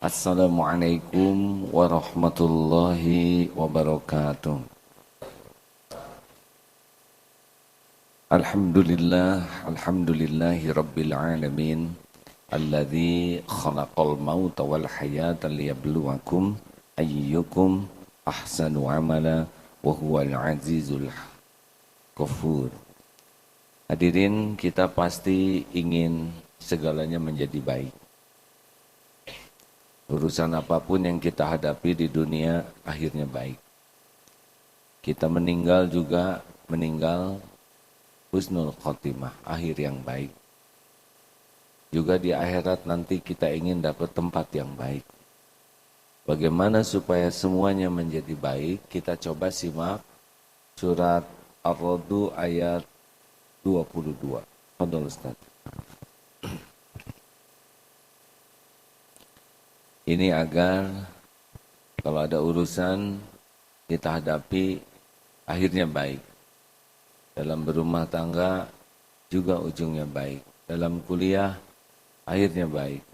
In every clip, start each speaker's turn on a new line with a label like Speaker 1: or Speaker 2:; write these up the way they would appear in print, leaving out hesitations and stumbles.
Speaker 1: Assalamualaikum warahmatullahi wabarakatuh. Alhamdulillahi rabbil alamin. Alladzi khalaqal mauta wal hayata liyabluwakum ayyukum ahsanu amala wa huwal azizul ghafur. Hadirin, kita pasti ingin segalanya menjadi baik. Urusan apapun yang kita hadapi di dunia akhirnya baik. Kita meninggal juga meninggal husnul khotimah, akhir yang baik. Juga di akhirat nanti kita ingin dapat tempat yang baik. Bagaimana supaya semuanya menjadi baik? Kita coba simak surat Ar-Ra'd ayat 22. Fadhol Ustaz. Ini agar kalau ada urusan kita hadapi akhirnya baik. Dalam berumah tangga juga ujungnya baik. Dalam kuliah akhirnya baik.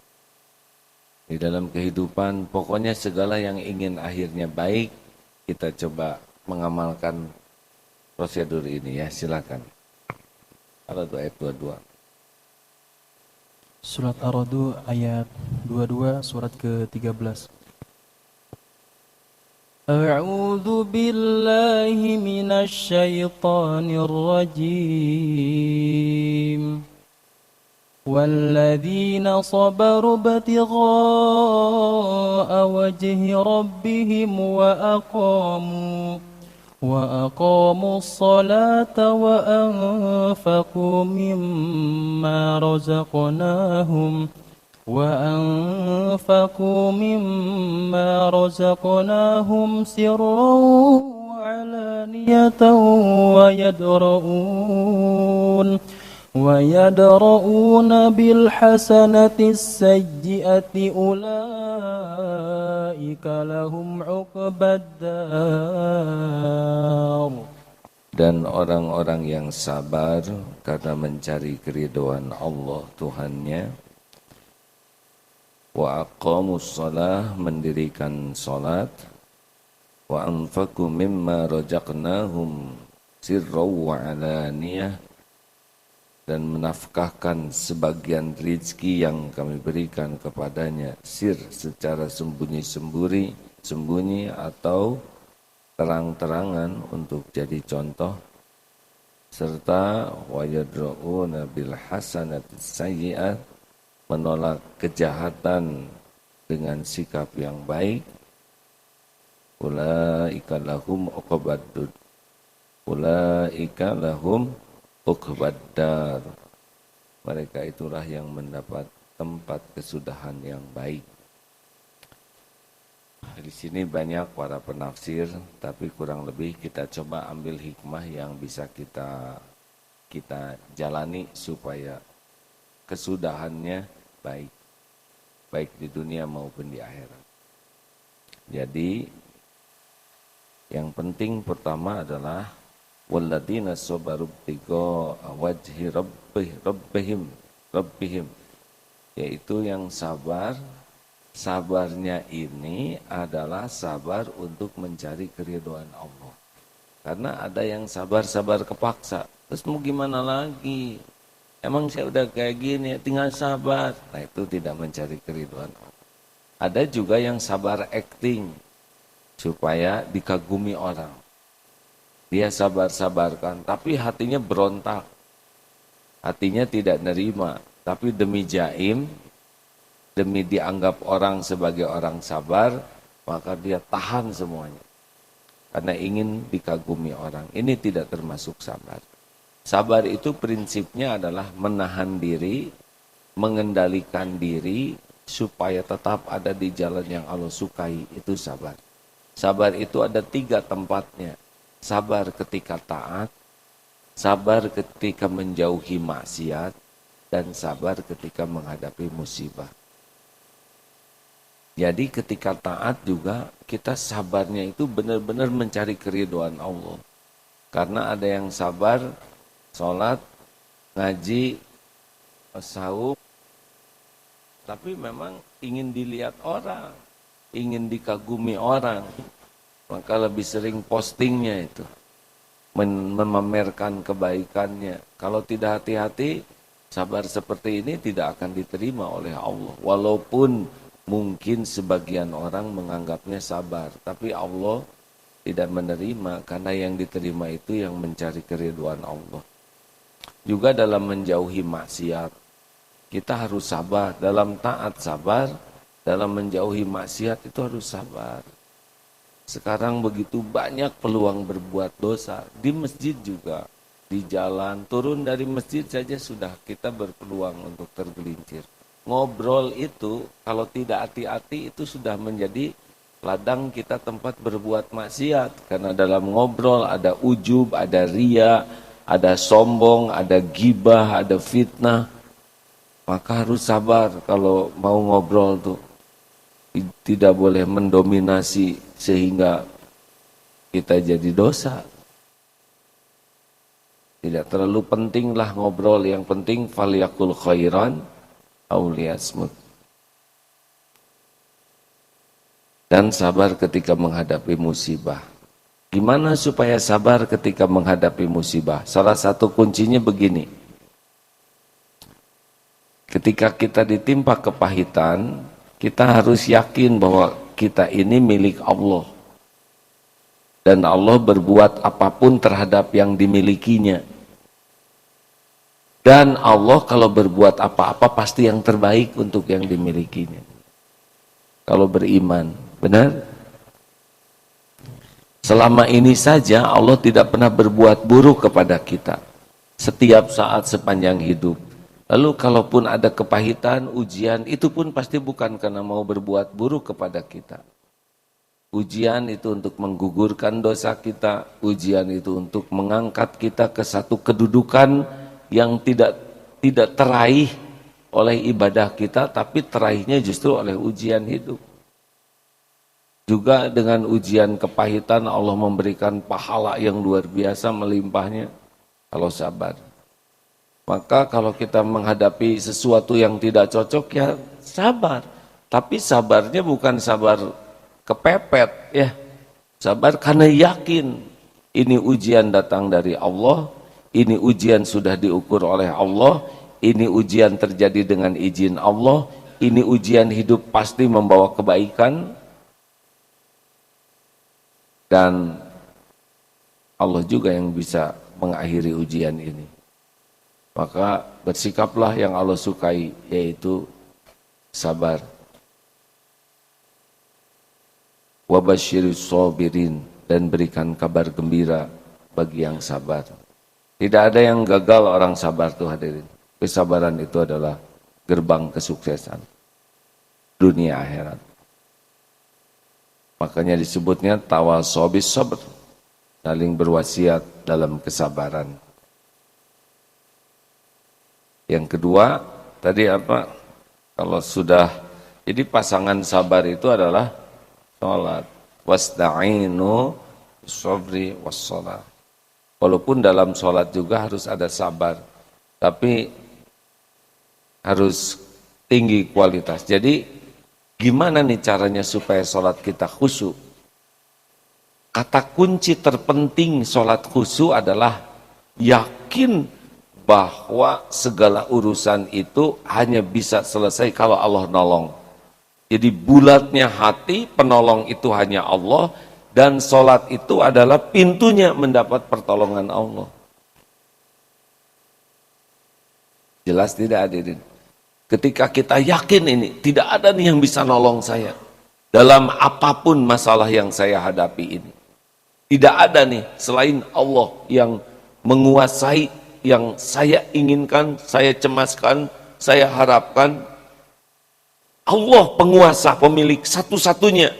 Speaker 1: Di dalam kehidupan pokoknya segala yang ingin akhirnya baik, kita coba mengamalkan prosedur ini ya, silakan. Ar-Ra'd ayat 22.
Speaker 2: Surat Ar-Ra'd ayat 22 surat ke-13. A'udzu billahi minasy syaithanir rajim. Walladzina sabaru ibtigha'a wajhi rabbihim وأقاموا الصلاة وأنفقوا مما رزقناهم سرا وعلانية ويدرؤون بالحسنة السيئة أولئك لهم عقبى الدار.
Speaker 1: Dan orang-orang yang sabar karena mencari keridhaan Allah Tuhannya, wa aqamus shalah, mendirikan salat, wa anfaqu mimma razaqnahum sirran wa alaniyah, dan menafkahkan sebagian rizki yang kami berikan kepadanya sir, secara sembunyi atau terang-terangan untuk jadi contoh, serta wayadra'una bil hasanati sayyi'at, menolak kejahatan dengan sikap yang baik. Ulaika lahum uqbaddar, mereka itulah yang mendapat tempat kesudahan yang baik. Di sini banyak para penafsir, tapi kurang lebih kita coba ambil hikmah yang bisa kita jalani supaya kesudahannya baik, baik di dunia maupun di akhirat. Jadi yang penting pertama adalah walladzina sabaru ibtigha'a wajhi rabbihim, yaitu yang sabar. Sabarnya ini adalah sabar untuk mencari keridhaan Allah. Karena ada yang sabar kepaksa. Terus mau gimana lagi? Emang saya udah kayak gini, tinggal sabar. Nah, itu tidak mencari keridhaan Allah. Ada juga yang sabar acting supaya dikagumi orang. Dia sabar-sabarkan, tapi hatinya berontak. Hatinya tidak nerima, tapi demi jaim, demi dianggap orang sebagai orang sabar, maka dia tahan semuanya. Karena ingin dikagumi orang. Ini tidak termasuk sabar. Sabar itu prinsipnya adalah menahan diri, mengendalikan diri, supaya tetap ada di jalan yang Allah sukai. Itu sabar. Sabar itu ada 3 tempatnya. Sabar ketika taat, sabar ketika menjauhi maksiat, dan sabar ketika menghadapi musibah. Jadi ketika taat juga kita sabarnya itu benar-benar mencari keridhaan Allah. Karena ada yang sabar, sholat, ngaji, saum, tapi memang ingin dilihat orang, ingin dikagumi orang. Maka lebih sering postingnya itu, memamerkan kebaikannya. Kalau tidak hati-hati, sabar seperti ini tidak akan diterima oleh Allah. Walaupun mungkin sebagian orang menganggapnya sabar, tapi Allah tidak menerima, karena yang diterima itu yang mencari keridhaan Allah. Juga dalam menjauhi maksiat, kita harus sabar. Dalam taat sabar, dalam menjauhi maksiat itu harus sabar. Sekarang begitu banyak peluang berbuat dosa, di masjid juga, di jalan, turun dari masjid saja sudah kita berpeluang untuk tergelincir. Ngobrol itu, kalau tidak hati-hati itu sudah menjadi ladang kita tempat berbuat maksiat. Karena dalam ngobrol ada ujub, ada ria, ada sombong, ada gibah, ada fitnah. Maka harus sabar kalau mau ngobrol tuh. Tidak boleh mendominasi sehingga kita jadi dosa. Tidak terlalu pentinglah ngobrol, yang penting falyakul khairan aw liyasmut. Dan sabar ketika menghadapi musibah. Gimana supaya sabar ketika menghadapi musibah? Salah satu kuncinya begini. Ketika kita ditimpa kepahitan, kita harus yakin bahwa kita ini milik Allah. Dan Allah berbuat apapun terhadap yang dimilikinya. Dan Allah kalau berbuat apa-apa pasti yang terbaik untuk yang dimilikinya. Kalau beriman, benar? Selama ini saja Allah tidak pernah berbuat buruk kepada kita. Setiap saat sepanjang hidup. Lalu kalaupun ada kepahitan, ujian, itu pun pasti bukan karena mau berbuat buruk kepada kita. Ujian itu untuk menggugurkan dosa kita, ujian itu untuk mengangkat kita ke satu kedudukan yang tidak teraih oleh ibadah kita, tapi teraihnya justru oleh ujian hidup. Juga dengan ujian kepahitan Allah memberikan pahala yang luar biasa melimpahnya kalau sabar. Maka kalau kita menghadapi sesuatu yang tidak cocok ya sabar. Tapi sabarnya bukan sabar kepepet ya. Sabar karena yakin ini ujian datang dari Allah, ini ujian sudah diukur oleh Allah, ini ujian terjadi dengan izin Allah, ini ujian hidup pasti membawa kebaikan. Dan Allah juga yang bisa mengakhiri ujian ini. Maka bersikaplah yang Allah sukai, yaitu sabar. Wabasyiris sabirin, dan berikan kabar gembira bagi yang sabar. Tidak ada yang gagal orang sabar tuh hadirin. Kesabaran itu adalah gerbang kesuksesan dunia akhirat. Makanya disebutnya tawassobis sabr, saling berwasiat dalam kesabaran. Yang kedua, tadi apa? Kalau sudah, jadi pasangan sabar itu adalah sholat. Wasta'inu sabri wassalah. Walaupun dalam sholat juga harus ada sabar, tapi harus tinggi kualitas. Jadi gimana nih caranya supaya sholat kita khusyuk? Kata kunci terpenting sholat khusyuk adalah yakin bahwa segala urusan itu hanya bisa selesai kalau Allah nolong. Jadi bulatnya hati, penolong itu hanya Allah, dan sholat itu adalah pintunya mendapat pertolongan Allah. Jelas tidak hadirin? Ketika kita yakin ini, tidak ada nih yang bisa nolong saya dalam apapun masalah yang saya hadapi ini. Tidak ada nih selain Allah yang menguasai, yang saya inginkan, saya cemaskan, saya harapkan. Allah penguasa, pemilik satu-satunya.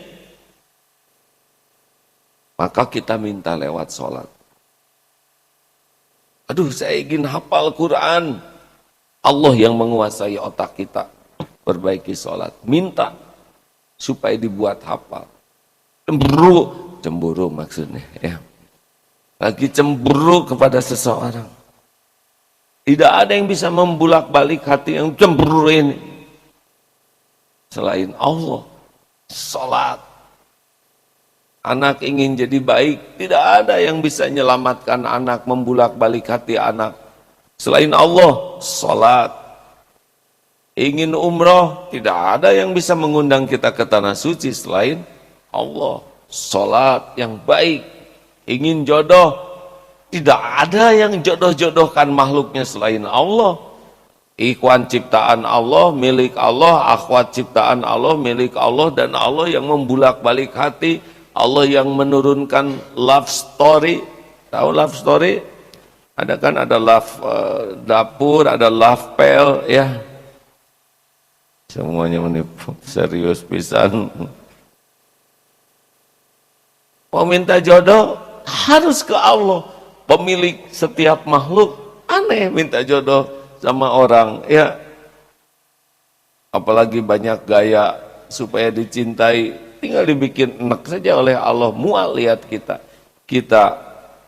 Speaker 1: Maka kita minta lewat sholat. Aduh, saya ingin hafal Quran. Allah yang menguasai otak kita. Perbaiki sholat. Minta supaya dibuat hafal. Cemburu maksudnya. Ya. Lagi cemburu kepada seseorang. Tidak ada yang bisa membulak-balik hati yang cemburu ini. selain Allah. Salat. Anak ingin jadi baik, tidak ada yang bisa menyelamatkan anak, membulak-balik hati anak selain Allah. Salat. Ingin umroh, tidak ada yang bisa mengundang kita ke tanah suci selain Allah. Salat yang baik. Ingin jodoh, tidak ada yang jodoh-jodohkan makhluknya selain Allah. Ikhwan ciptaan Allah, milik Allah, akhwat ciptaan Allah, milik Allah, dan Allah yang membulak-balik hati, Allah yang menurunkan love story. Tahu love story? Ada kan, ada love dapur, ada love pel, ya. Semuanya menipu, serius pisan. Mau minta jodoh, harus ke Allah, pemilik setiap makhluk. Aneh minta jodoh sama orang, ya. Apalagi banyak gaya supaya dicintai, tinggal dibikin enak saja oleh Allah. Mual lihat kita, kita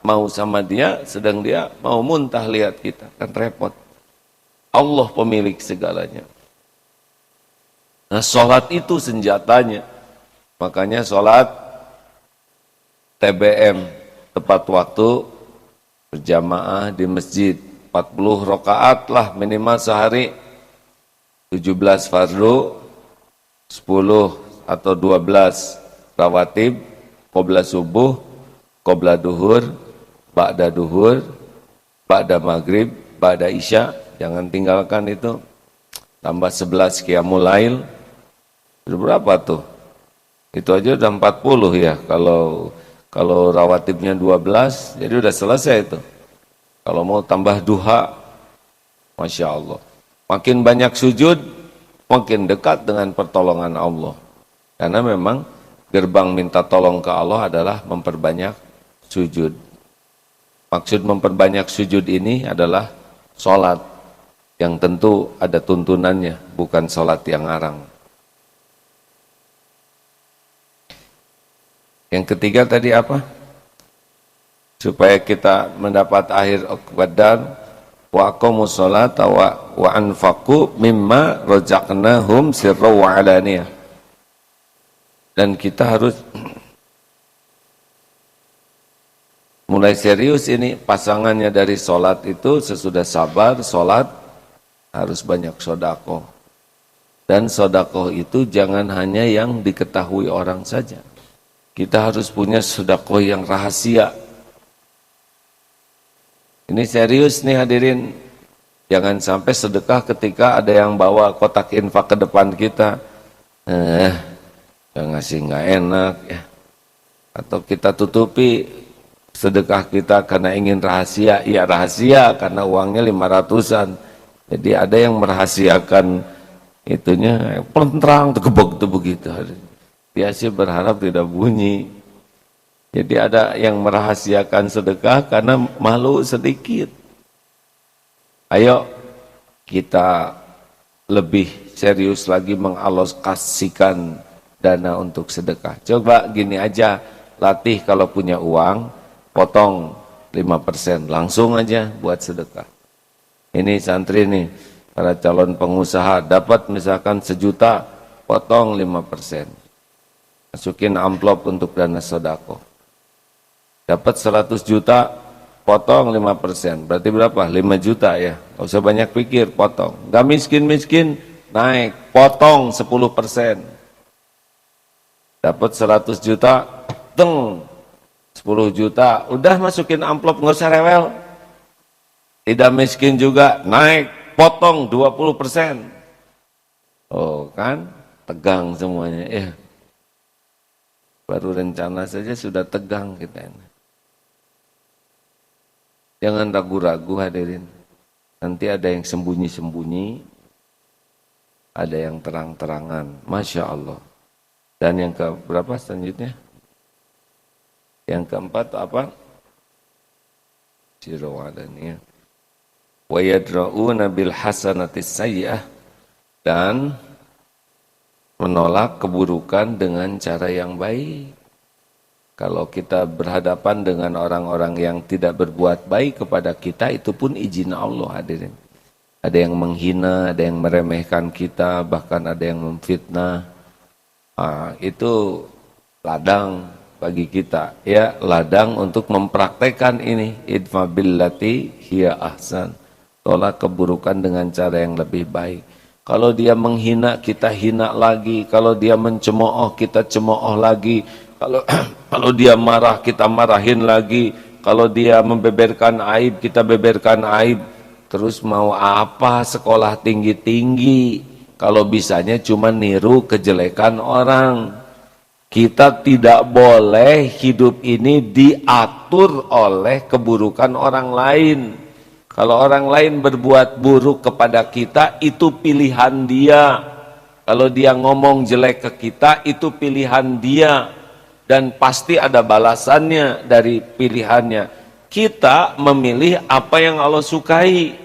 Speaker 1: mau sama dia, sedang dia mau muntah lihat kita, kan repot. Allah pemilik segalanya. Nah, sholat itu senjatanya. Makanya sholat TBM, tepat waktu, berjamaah di masjid. 40 rakaat lah minimal sehari, 17 fardu, 10 atau 12 rawatib, qobla subuh, qobla duhur, ba'da duhur, ba'da maghrib, ba'da isya, jangan tinggalkan itu. Tambah 11 qiyamul lail, berapa tuh? Itu aja udah 40 ya, kalau rawatibnya 12, jadi udah selesai itu. Kalau mau tambah duha, Masya Allah. Makin banyak sujud, makin dekat dengan pertolongan Allah. Karena memang gerbang minta tolong ke Allah adalah memperbanyak sujud. Maksud memperbanyak sujud ini adalah sholat, yang tentu ada tuntunannya, bukan sholat yang ngarang. Yang ketiga tadi apa? Supaya kita mendapat akhir qadar, wa aqamus sholata wa anfaqu mimma razaqnahum sirra wa alaniyah. Dan kita harus mulai serius ini, pasangannya dari sholat itu sesudah sabar, sholat harus banyak sodako. Dan sodako itu jangan hanya yang diketahui orang saja. Kita harus punya sodako yang rahasia. Ini serius nih hadirin, jangan sampai sedekah ketika ada yang bawa kotak infak ke depan kita, yang ngasih nggak enak ya, atau kita tutupi sedekah kita karena ingin rahasia, ya rahasia karena uangnya 500-an, jadi ada yang merahasiakan itunya, pelenterang, tekebok begitu, dia sih berharap tidak bunyi. Jadi ada yang merahasiakan sedekah karena malu sedikit. Ayo kita lebih serius lagi mengalokasikan dana untuk sedekah. Coba gini aja, latih kalau punya uang, potong 5%, langsung aja buat sedekah. Ini santri nih, para calon pengusaha, dapat misalkan 1 juta, potong 5%. Masukin amplop untuk dana sedekah. Dapat 100 juta, potong 5%, berarti berapa? 5 juta ya, gak usah banyak pikir, potong. Gak miskin-miskin, naik, potong 10%. Dapat 100 juta, 10 juta, udah masukin amplop, gak usah rewel. Tidak miskin juga, naik, potong 20%. Oh kan, tegang semuanya ya. Baru rencana saja sudah tegang kita ini. Jangan ragu-ragu hadirin. Nanti ada yang sembunyi-sembunyi, ada yang terang-terangan. Masya Allah. Dan yang ke berapa selanjutnya? Yang keempat apa? Sirawadaniyah. Wa yadra'una bil hasanatis sayyi'ah. Dan menolak keburukan dengan cara yang baik. Kalau kita berhadapan dengan orang-orang yang tidak berbuat baik kepada kita, itu pun izin Allah hadirin. ada yang menghina, ada yang meremehkan kita, bahkan ada yang memfitnah. Itu ladang bagi kita, ya, ladang untuk mempraktekkan ini. Idfa billati hiya ahsan. Tolak keburukan dengan cara yang lebih baik. Kalau dia menghina, kita hina lagi. Kalau dia mencemooh, kita cemooh lagi. Kalau dia marah, kita marahin lagi. Kalau dia membeberkan aib, kita beberkan aib. Terus mau apa sekolah tinggi-tinggi kalau bisanya cuma niru kejelekan orang? Kita tidak boleh hidup ini diatur oleh keburukan orang lain. Kalau orang lain berbuat buruk kepada kita, itu pilihan dia. Kalau dia ngomong jelek ke kita, itu pilihan dia. Dan pasti ada balasannya dari pilihannya. Kita memilih apa yang Allah sukai.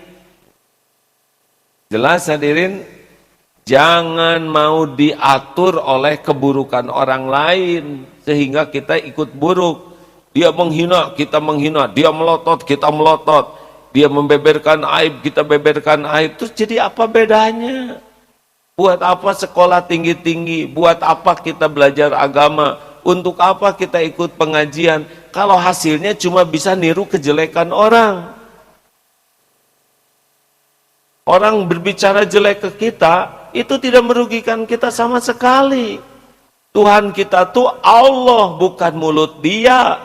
Speaker 1: Jelas hadirin? Jangan mau diatur oleh keburukan orang lain sehingga kita ikut buruk. Dia menghina, kita menghina. Dia melotot, kita melotot. Dia membeberkan aib, kita beberkan aib. Terus jadi apa bedanya? Buat apa sekolah tinggi-tinggi? Buat apa kita belajar agama? Untuk apa kita ikut pengajian? Kalau hasilnya cuma bisa niru kejelekan orang. Orang berbicara jelek ke kita, itu tidak merugikan kita sama sekali. Tuhan kita tuh Allah, bukan mulut dia.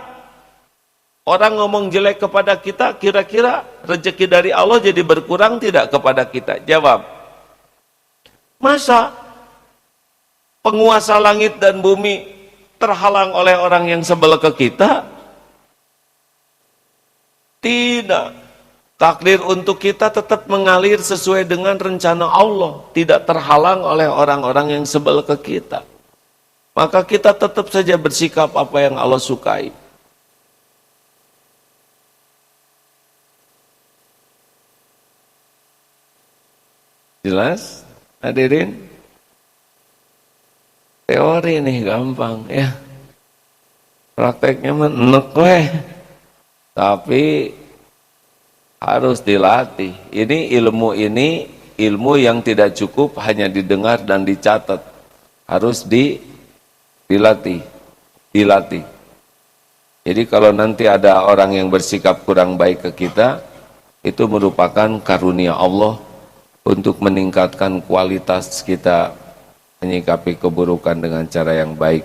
Speaker 1: Orang ngomong jelek kepada kita, kira-kira rezeki dari Allah jadi berkurang tidak kepada kita? Jawab. Masa penguasa langit dan bumi terhalang oleh orang yang sebel ke kita? Tidak. Takdir untuk kita tetap mengalir sesuai dengan rencana Allah, tidak terhalang oleh orang-orang yang sebel ke kita. Maka kita tetap saja bersikap apa yang Allah sukai. Jelas? Hadirin? Teori nih gampang ya. Prakteknya mah enek weh. Tapi harus dilatih. Ini ilmu yang tidak cukup hanya didengar dan dicatat. Harus dilatih. Jadi kalau nanti ada orang yang bersikap kurang baik ke kita, itu merupakan karunia Allah untuk meningkatkan kualitas kita menyikapi keburukan dengan cara yang baik.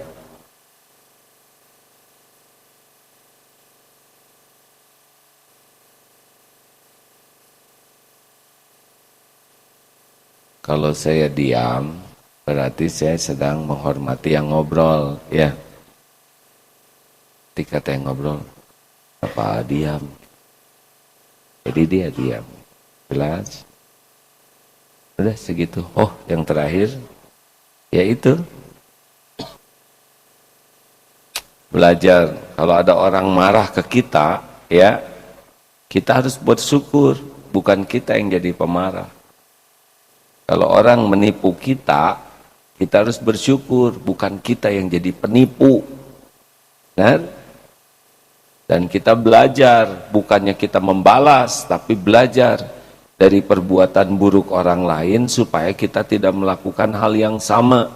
Speaker 1: Kalau saya diam, berarti saya sedang menghormati yang ngobrol, ya. Ketika saya ngobrol, apa diam? Jadi dia diam. Jelas? Udah segitu. Oh, yang terakhir, yaitu belajar. Kalau ada orang marah ke kita, ya, kita harus bersyukur, bukan kita yang jadi pemarah. Kalau orang menipu kita harus bersyukur, bukan kita yang jadi penipu. Dan kita belajar, bukannya kita membalas, tapi belajar dari perbuatan buruk orang lain supaya kita tidak melakukan hal yang sama.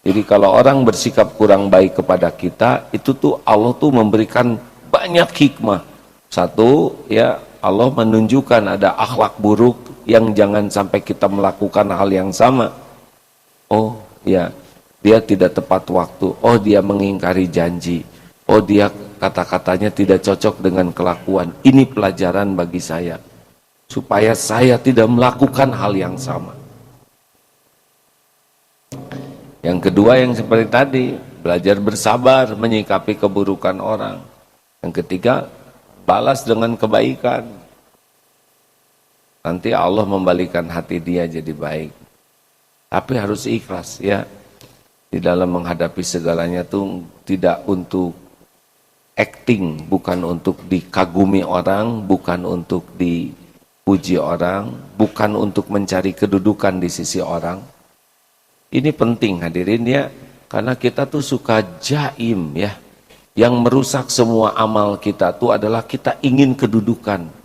Speaker 1: Jadi kalau orang bersikap kurang baik kepada kita, itu tuh Allah tuh memberikan banyak hikmah. Satu, ya, Allah menunjukkan ada akhlak buruk yang jangan sampai kita melakukan hal yang sama. Oh ya, dia tidak tepat waktu. Oh, dia mengingkari janji. Oh, dia kata-katanya tidak cocok dengan kelakuan. Ini pelajaran bagi saya, supaya saya tidak melakukan hal yang sama. Yang kedua yang seperti tadi, belajar bersabar menyikapi keburukan orang. Yang ketiga, balas dengan kebaikan. Nanti Allah membalikan hati dia jadi baik. Tapi harus ikhlas, ya. Di dalam menghadapi segalanya tuh tidak untuk acting, bukan untuk dikagumi orang, bukan untuk dipuji orang, bukan untuk mencari kedudukan di sisi orang. Ini penting hadirin ya, karena kita tuh suka jaim ya. Yang merusak semua amal kita tuh adalah kita ingin kedudukan.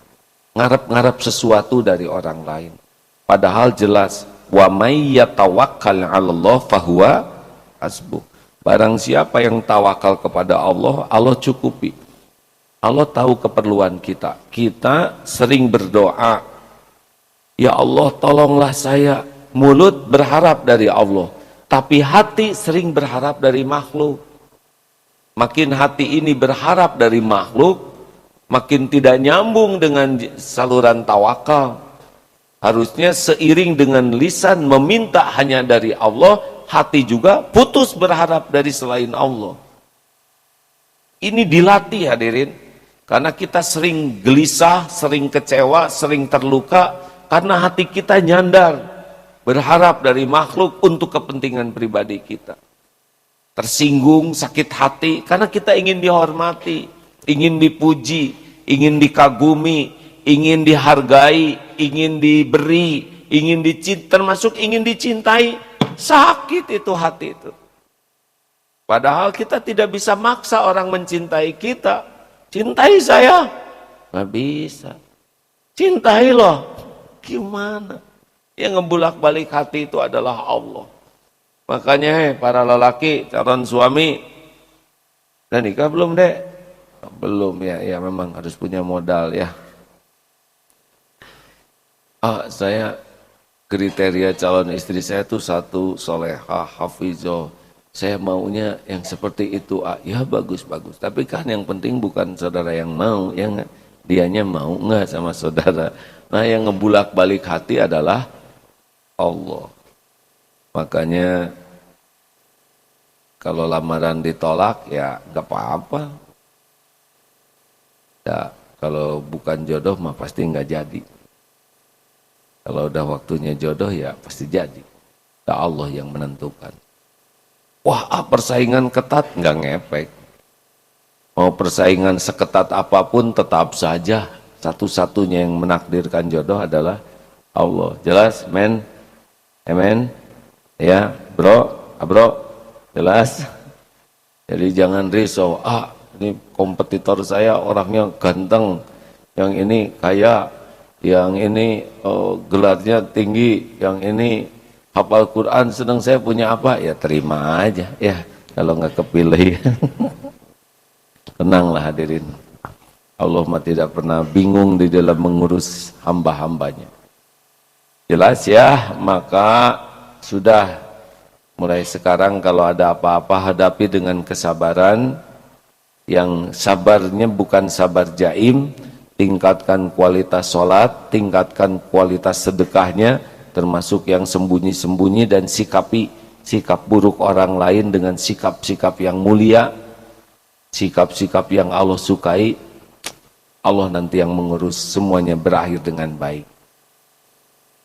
Speaker 1: Ngarep-ngarep sesuatu dari orang lain. Padahal jelas, wa may yatawakkal 'alallah fahuwa hasbuh. Barang siapa yang tawakal kepada Allah, Allah cukupi. Allah tahu keperluan kita. Kita sering berdoa, ya Allah tolonglah saya. Mulut berharap dari Allah, tapi hati sering berharap dari makhluk. Makin hati ini berharap dari makhluk, makin tidak nyambung dengan saluran tawakal. Harusnya seiring dengan lisan meminta hanya dari Allah, hati juga putus berharap dari selain Allah. Ini dilatih hadirin, karena kita sering gelisah, sering kecewa, sering terluka, karena hati kita nyandar berharap dari makhluk untuk kepentingan pribadi kita. Tersinggung, sakit hati, karena kita ingin dihormati, ingin dipuji, ingin dikagumi, ingin dihargai, ingin diberi, ingin dicintai, termasuk ingin dicintai. Sakit itu hati itu. Padahal kita tidak bisa maksa orang mencintai kita. Cintai saya, nggak bisa. Cintai loh, gimana? Yang ngebulak-balik hati itu adalah Allah. Makanya para lelaki, calon suami, udah nikah belum dek? Belum ya memang harus punya modal ya. Saya kriteria calon istri saya tuh satu, solehah, hafizah. Saya maunya yang seperti itu. Ya bagus-bagus. Tapi kan yang penting bukan saudara yang mau, yang dianya mau nggak sama saudara. Nah yang ngebulak-balik hati adalah Allah. Makanya kalau lamaran ditolak ya nggak apa-apa. Ya, kalau bukan jodoh mah pasti nggak jadi. Kalau udah waktunya jodoh ya pasti jadi. Ya Allah yang menentukan. Wah persaingan ketat nggak ngepek. Mau persaingan seketat apapun tetap saja satu-satunya yang menakdirkan jodoh adalah Allah. Jelas men? Amen. Ya, bro, jelas. Jadi jangan risau. Ini kompetitor saya orangnya ganteng, yang ini kaya, yang ini gelarnya tinggi, yang ini hafal Quran. Sedang saya punya apa? Ya terima aja. Ya kalau nggak kepilih, tenanglah hadirin. Allah mah tidak pernah bingung di dalam mengurus hamba-hambanya. Jelas ya, maka sudah mulai sekarang kalau ada apa-apa hadapi dengan kesabaran, yang sabarnya bukan sabar jaim, tingkatkan kualitas sholat, tingkatkan kualitas sedekahnya, termasuk yang sembunyi-sembunyi, dan sikapi sikap buruk orang lain dengan sikap-sikap yang mulia, sikap-sikap yang Allah sukai. Allah nanti yang mengurus semuanya berakhir dengan baik.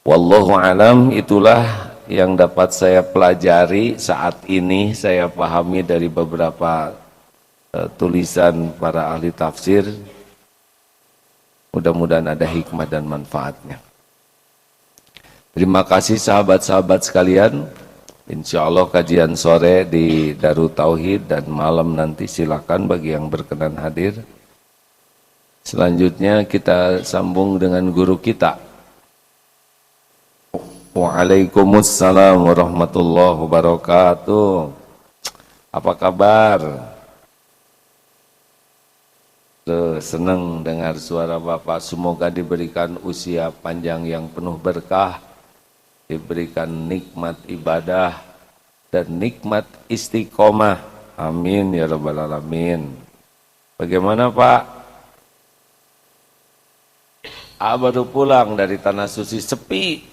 Speaker 1: Wallahu alam, itulah yang dapat saya pelajari saat ini, saya pahami dari beberapa tulisan para ahli tafsir. Mudah-mudahan ada hikmah dan manfaatnya. Terima kasih sahabat-sahabat sekalian. Insya Allah kajian sore di Darut Tauhid dan malam nanti silakan bagi yang berkenan hadir. Selanjutnya kita sambung dengan guru kita. Waalaikumsalam warahmatullahi wabarakatuh. Apa kabar? Senang dengar suara Bapak. Semoga diberikan usia panjang yang penuh berkah, diberikan nikmat ibadah dan nikmat istiqomah. Amin ya rabbal alamin. Bagaimana Pak? Baru pulang dari Tanah Suci, sepi.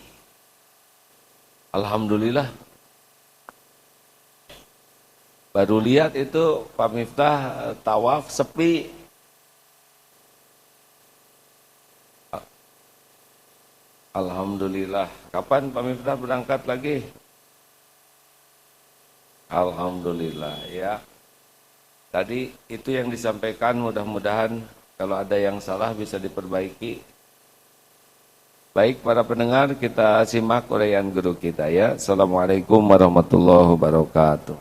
Speaker 1: Alhamdulillah. Baru lihat itu Pak Miftah tawaf sepi. Alhamdulillah. Kapan Pak Miftah berangkat lagi? Alhamdulillah ya. Tadi itu yang disampaikan, mudah-mudahan kalau ada yang salah bisa diperbaiki. Baik para pendengar, kita simak uraian guru kita ya. Assalamualaikum warahmatullahi wabarakatuh.